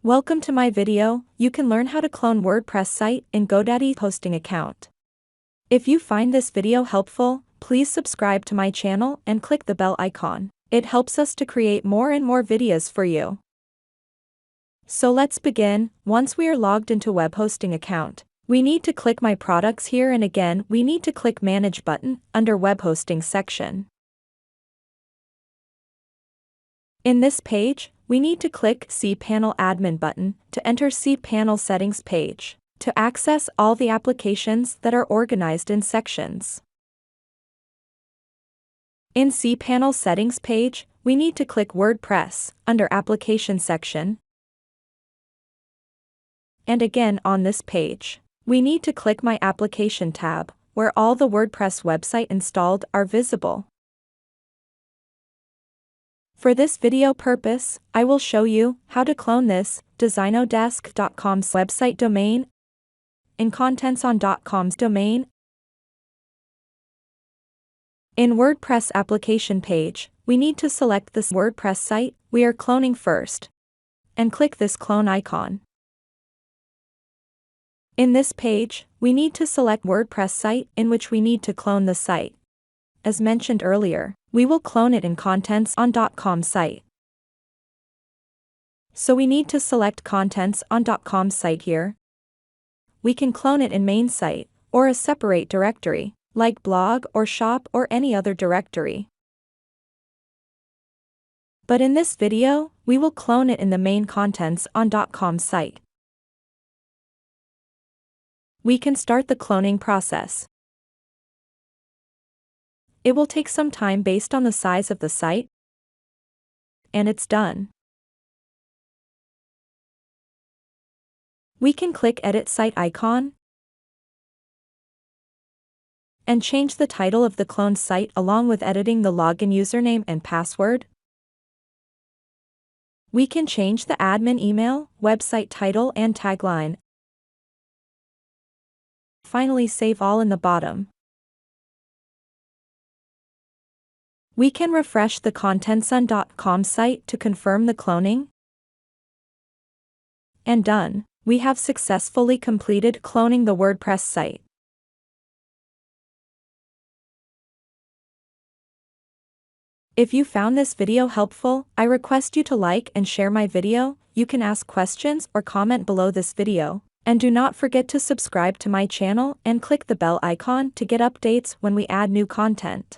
Welcome to my video. You can learn how to clone WordPress site in GoDaddy hosting account. If you find this video helpful, please subscribe to my channel and click the bell icon. It helps us to create more and more videos for you. So let's begin. Once we are logged into web hosting account, we need to click My Products here, and again we need to click Manage button under Web Hosting section. In this page, we need to click cPanel Admin button to enter cPanel Settings page, to access all the applications that are organized in sections. In cPanel Settings page, we need to click WordPress under Application section. And again on this page, we need to click My Application tab, where all the WordPress website installed are visible. For this video purpose, I will show you how to clone this designodesk.com's website domain in contents on .com's domain. In WordPress application page, we need to select this WordPress site we are cloning first, and click this clone icon. In this page, we need to select WordPress site in which we need to clone the site. As mentioned earlier, we will clone it in contents on .com site. So we need to select contents on .com site here. We can clone it in main site, or a separate directory, like blog or shop or any other directory. But in this video, we will clone it in the main contents on .com site. We can start the cloning process. It will take some time based on the size of the site, and it's done. We can click Edit Site icon and change the title of the cloned site along with editing the login username and password. We can change the admin email, website title and tagline. Finally, save all in the bottom. We can refresh the contents on .com site to confirm the cloning. And done. We have successfully completed cloning the WordPress site. If you found this video helpful, I request you to like and share my video. You can ask questions or comment below this video. And do not forget to subscribe to my channel and click the bell icon to get updates when we add new content.